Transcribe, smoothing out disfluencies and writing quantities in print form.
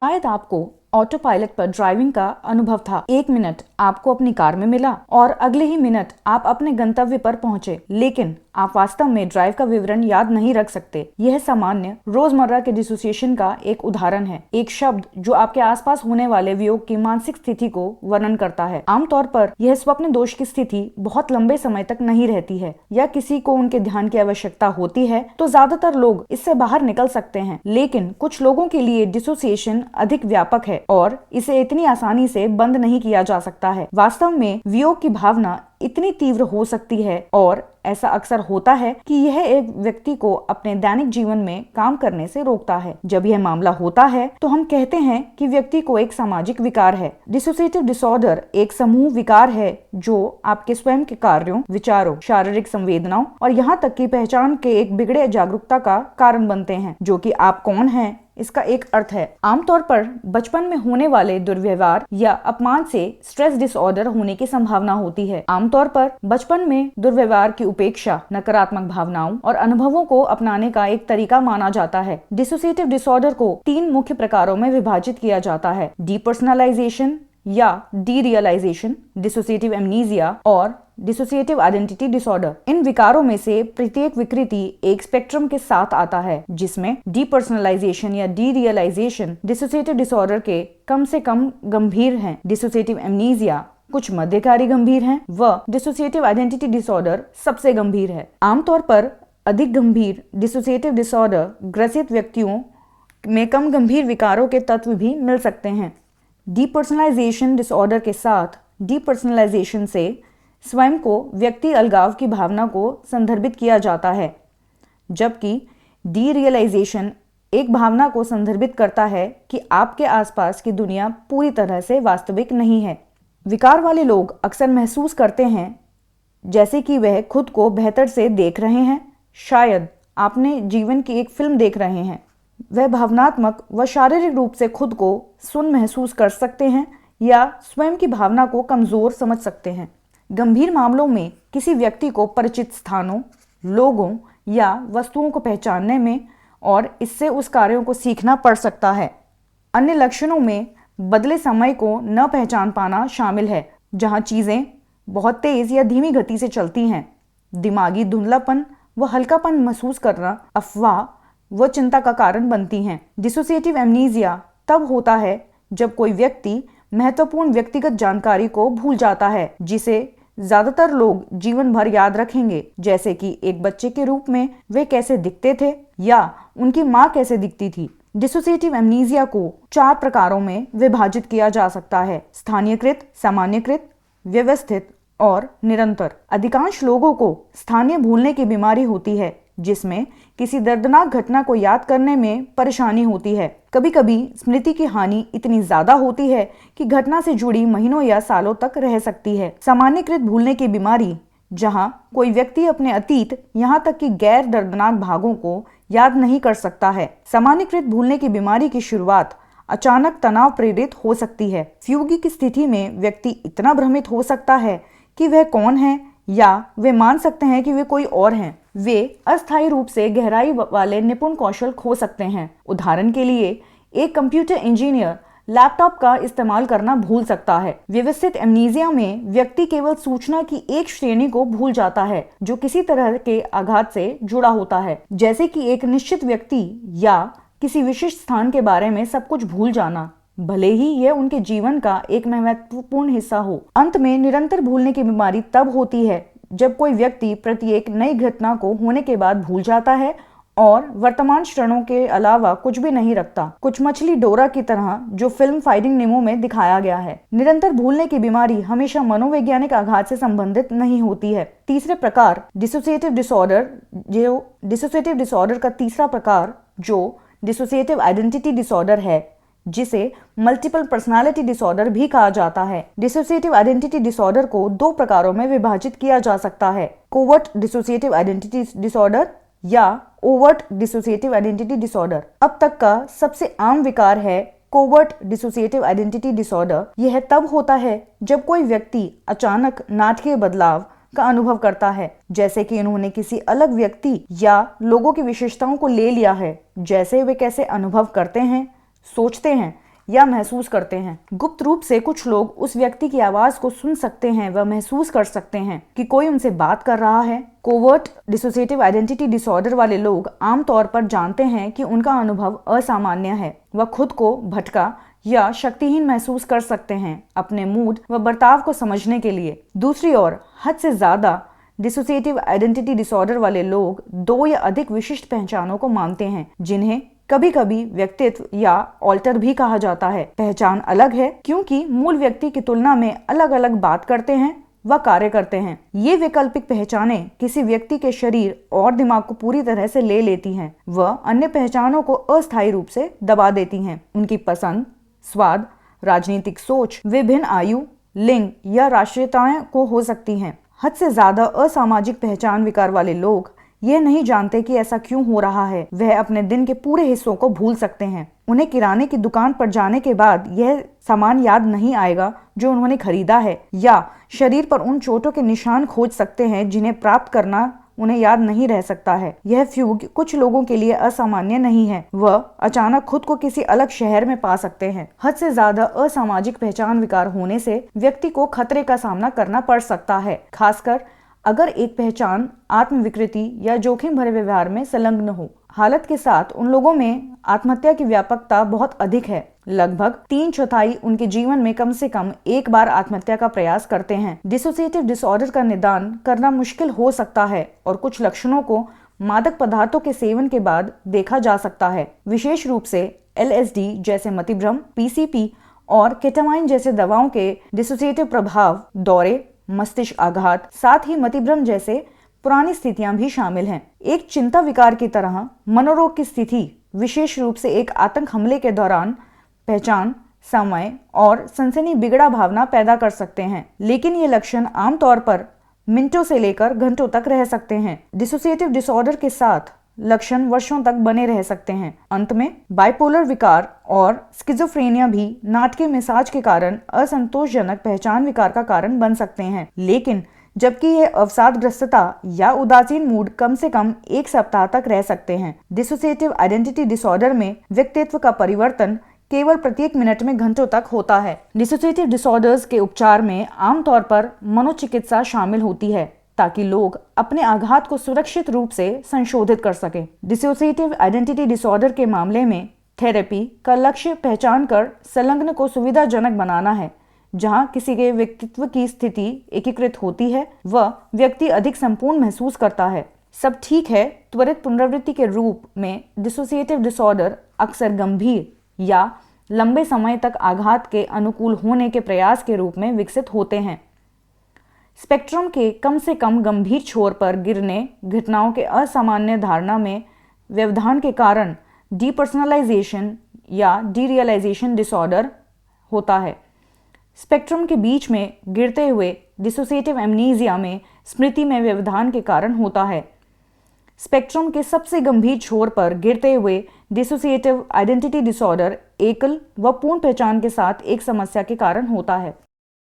शायद आपको auto pilot पर ड्राइविंग का अनुभव था। 1 मिनट आपको अपनी कार में मिला और अगले ही मिनट आप अपने गंतव्य पर पहुंचे, लेकिन आप वास्तव में ड्राइव का विवरण याद नहीं रख सकते। यह सामान्य रोजमर्रा के डिसोसिएशन का एक उदाहरण है, एक शब्द जो आपके आसपास होने वाले वियोग की मानसिक स्थिति को वर्णन करता है। आमतौर पर यह स्वप्न दोष की स्थिति बहुत लंबे समय तक नहीं रहती है, या किसी को उनके ध्यान की आवश्यकता होती है तो ज्यादातर लोग इससे बाहर निकल सकते हैं, लेकिन कुछ लोगों के लिए डिसोसिएशन अधिक व्यापक है और इसे इतनी आसानी से बंद नहीं किया जा सकता है। वास्तव में वियोग की भावना इतनी तीव्र हो सकती है और ऐसा अक्सर होता है कि यह एक व्यक्ति को अपने दैनिक जीवन में काम करने से रोकता है। जब यह मामला होता है तो हम कहते हैं कि व्यक्ति को एक सामाजिक विकार है। डिसोसिएटिव डिसऑर्डर एक समूह विकार है जो आपके स्वयं के कार्यों, विचारों, शारीरिक संवेदनाओं और यहाँ तक की पहचान के एक बिगड़े जागरूकता का कारण बनते हैं, जो कि आप कौन हैं इसका एक अर्थ है। आमतौर पर बचपन में होने वाले दुर्व्यवहार या अपमान से स्ट्रेस डिसऑर्डर होने की संभावना होती है। आमतौर पर बचपन में दुर्व्यवहार की उपेक्षा नकारात्मक भावनाओं और अनुभवों को अपनाने का एक तरीका माना जाता है। डिसोसिएटिव डिसऑर्डर को 3 मुख्य प्रकारों में विभाजित किया जाता है: डीपर्सनलाइजेशन या डीरियलाइजेशन, डिसोसिएटिव एमनीजिया और डिसोसिएटिव आइडेंटिटी डिसऑर्डर। इन विकारों में से प्रत्येक विकृति एक स्पेक्ट्रम के साथ आता है, जिसमें डीपर्सनलाइजेशन या डीरियलाइजेशन डिसोसिएटिव डिसऑर्डर के कम से कम गंभीर हैं, डिसोसिएटिव एमनीजिया कुछ मध्यकारी गंभीर हैं व डिसोसिएटिव आइडेंटिटी डिसऑर्डर सबसे गंभीर है। आमतौर पर अधिक गंभीर डिसोसिएटिव डिसऑर्डर ग्रसित व्यक्तियों में कम गंभीर विकारों के तत्व भी मिल सकते हैं। डीपर्सनलाइजेशन डिसऑर्डर के साथ डीपर्सनलाइजेशन से स्वयं को व्यक्ति अलगाव की भावना को संदर्भित किया जाता है, जबकि डीरियलाइजेशन एक भावना को संदर्भित करता है कि आपके आसपास की दुनिया पूरी तरह से वास्तविक नहीं है। विकार वाले लोग अक्सर महसूस करते हैं जैसे कि वह खुद को बेहतर से देख रहे हैं, शायद आपने जीवन की एक फिल्म देख रहे हैं। वह भावनात्मक व शारीरिक रूप से खुद को सुन्न महसूस कर सकते हैं या स्वयं की भावना को कमजोर समझ सकते हैं। गंभीर मामलों में किसी व्यक्ति को परिचित स्थानों, लोगों या वस्तुओं को पहचानने में और इससे उस कार्यों को सीखना पड़ सकता है। अन्य लक्षणों में बदले समय को न पहचान पाना शामिल है, जहां चीजें बहुत तेज या धीमी गति से चलती हैं। दिमागी धुंधलापन व हल्कापन महसूस करना अफवाह व चिंता का कारण बनती हैं। डिसोसिएटिव एमनीजिया तब होता है जब कोई व्यक्ति महत्वपूर्ण व्यक्तिगत जानकारी को भूल जाता है, जिसे ज्यादातर लोग जीवन भर याद रखेंगे, जैसे कि एक बच्चे के रूप में वे कैसे दिखते थे या उनकी माँ कैसे दिखती थी। डिसोसिएटिव एमनीजिया को 4 प्रकारों में विभाजित किया जा सकता है: स्थानीयकृत, सामान्यकृत, व्यवस्थित और निरंतर। अधिकांश लोगों को स्थानीय भूलने की बीमारी होती है, जिसमें किसी दर्दनाक घटना को याद करने में परेशानी होती है। कभी कभी स्मृति की हानि इतनी ज्यादा होती है कि घटना से जुड़ी महीनों या सालों तक रह सकती है। सामान्यकृत भूलने की बीमारी, जहां कोई व्यक्ति अपने अतीत यहां तक कि गैर दर्दनाक भागों को याद नहीं कर सकता है। सामान्यकृत भूलने की बीमारी की शुरुआत अचानक तनाव प्रेरित हो सकती है। फ्यूगी की स्थिति में व्यक्ति इतना भ्रमित हो सकता है कि वह कौन है या वे मान सकते हैं कि वे कोई और हैं। वे अस्थायी रूप से गहराई वाले निपुण कौशल खो सकते हैं। उदाहरण के लिए, एक कंप्यूटर इंजीनियर लैपटॉप का इस्तेमाल करना भूल सकता है। व्यवस्थित एमनीजिया में व्यक्ति केवल सूचना की एक श्रेणी को भूल जाता है जो किसी तरह के आघात से जुड़ा होता है, जैसे कि एक निश्चित व्यक्ति या किसी विशिष्ट स्थान के बारे में सब कुछ भूल जाना, भले ही यह उनके जीवन का एक महत्वपूर्ण हिस्सा हो। अंत में निरंतर भूलने की बीमारी तब होती है जब कोई व्यक्ति प्रत्येक नई घटना को होने के बाद भूल जाता है और वर्तमान क्षणों के अलावा कुछ भी नहीं रखता, कुछ मछली डोरा की तरह जो फिल्म फाइंडिंग नेमो में दिखाया गया है। निरंतर भूलने की बीमारी हमेशा मनोवैज्ञानिक आघात से संबंधित नहीं होती है। तीसरे प्रकार डिसोसिएटिव डिसऑर्डर, जो डिसोसिएटिव डिसऑर्डर का तीसरा प्रकार जो डिसोसिएटिव आइडेंटिटी डिसऑर्डर है, जिसे मल्टीपल पर्सनालिटी डिसऑर्डर भी कहा जाता है। डिसोसिएटिव आइडेंटिटी डिसऑर्डर को 2 प्रकारों में विभाजित किया जा सकता है: कोवर्ट डिसोसिएटिव आइडेंटिटी डिसऑर्डर या ओवर्ट डिसोसिएटिव आइडेंटिटी डिसऑर्डर। अब तक का सबसे आम विकार है कोवर्ट डिसोसिएटिव आइडेंटिटी डिसऑर्डर। यह तब होता है जब कोई व्यक्ति अचानक नाटकीय बदलाव का अनुभव करता है, जैसे कि उन्होंने किसी अलग व्यक्ति या लोगों की विशेषताओं को ले लिया है, जैसे वे कैसे अनुभव करते हैं, सोचते हैं या महसूस करते हैं। गुप्त रूप से कुछ लोग उस व्यक्ति की आवाज को सुन सकते हैं व महसूस कर सकते हैं कि कोई उनसे बात कर रहा है। कोवर्ट डिसोसिएटिव आइडेंटिटी डिसऑर्डर वाले लोग आमतौर पर जानते हैं कि उनका अनुभव असामान्य है। वह खुद को भटका या शक्तिहीन महसूस कर सकते हैं अपने मूड व बर्ताव को समझने के लिए। दूसरी ओर हद से ज्यादा डिसोसिएटिव आइडेंटिटी डिसऑर्डर वाले लोग 2 या अधिक विशिष्ट पहचानों को मानते हैं, जिन्हें कभी कभी व्यक्तित्व या ऑल्टर भी कहा जाता है। पहचान अलग है क्योंकि मूल व्यक्ति की तुलना में अलग अलग बात करते हैं व कार्य करते हैं। ये वैकल्पिक पहचानें किसी व्यक्ति के शरीर और दिमाग को पूरी तरह से ले लेती हैं व अन्य पहचानों को अस्थायी रूप से दबा देती हैं। उनकी पसंद, स्वाद, राजनीतिक सोच, विभिन्न आयु, लिंग या राष्ट्रीयताएं को हो सकती हैं। हद से ज्यादा असामाजिक पहचान विकार वाले लोग यह नहीं जानते कि ऐसा क्यों हो रहा है। वह अपने दिन के पूरे हिस्सों को भूल सकते हैं। उन्हें किराने की दुकान पर जाने के बाद यह सामान याद नहीं आएगा जो उन्होंने खरीदा है, या शरीर पर उन चोटों के निशान खोज सकते हैं जिन्हें प्राप्त करना उन्हें याद नहीं रह सकता है। यह फ्यूग कुछ लोगों के लिए असामान्य नहीं है। वह अचानक खुद को किसी अलग शहर में पा सकते हैं। हद से ज्यादा असामाजिक पहचान विकार होने से व्यक्ति को खतरे का सामना करना पड़ सकता है, खासकर अगर एक पहचान आत्मविकृति या जोखिम भरे व्यवहार में संलग्न हो। हालत के साथ उन लोगों में आत्महत्या की व्यापकता बहुत अधिक है। लगभग 3/4 उनके जीवन में कम से कम एक बार आत्महत्या का प्रयास करते हैं। डिसोसिएटिव डिसऑर्डर का निदान करना मुश्किल हो सकता है और कुछ लक्षणों को मादक पदार्थों के सेवन के बाद देखा जा सकता है, विशेष रूप से LSD जैसे मतिभ्रम, PCP और केटामाइन जैसे दवाओं के डिसोसिएटिव प्रभाव, दौरे, मस्तिष्क आघात, साथ ही मतिभ्रम जैसे पुरानी स्थितियां भी शामिल हैं। एक चिंता विकार की तरह मनोरोग की स्थिति विशेष रूप से एक आतंक हमले के दौरान पहचान, समय और सनसनी बिगड़ा भावना पैदा कर सकते हैं, लेकिन ये लक्षण आमतौर पर मिनटों से लेकर घंटों तक रह सकते हैं। डिसोसिएटिव डिसऑर्डर के साथ लक्षण वर्षों तक बने रह सकते हैं। अंत में बाइपोलर विकार और स्किज़ोफ्रेनिया भी नाटकीय मिजाज के कारण असंतोषजनक पहचान विकार का कारण बन सकते हैं, लेकिन जबकि यह अवसादग्रस्तता या उदासीन मूड कम से कम 1 सप्ताह तक रह सकते हैं। डिसोसिएटिव आइडेंटिटी डिसऑर्डर में व्यक्तित्व का परिवर्तन केवल प्रत्येक मिनट में घंटों तक होता है। डिसोसिएटिव डिसऑर्डर्स के उपचार में आमतौर पर मनोचिकित्सा शामिल होती है ताकि लोग अपने आघात को सुरक्षित रूप से संशोधित कर सकें। डिसोसिएटिव आइडेंटिटी डिसऑर्डर के मामले में थेरेपी का लक्ष्य पहचान कर संलग्न को सुविधाजनक बनाना है, जहां किसी के व्यक्तित्व की स्थिति एकीकृत होती है व व्यक्ति अधिक संपूर्ण महसूस करता है। सब ठीक है त्वरित पुनरावृत्ति के रूप में डिसोसिएटिव डिसऑर्डर अक्सर गंभीर या लंबे समय तक आघात के अनुकूल होने के प्रयास के रूप में विकसित होते हैं। स्पेक्ट्रम के कम से कम गंभीर छोर पर गिरने घटनाओं के असामान्य धारणा में व्यवधान के कारण डीपर्सनलाइजेशन या डीरियलाइजेशन डिसऑर्डर होता है। स्पेक्ट्रम के बीच में गिरते हुए डिसोसिएटिव एमनीजिया में स्मृति में व्यवधान के कारण होता है। स्पेक्ट्रम के सबसे गंभीर छोर पर गिरते हुए डिसोसिएटिव आइडेंटिटी डिसऑर्डर एकल व पूर्ण पहचान के साथ एक समस्या के कारण होता है।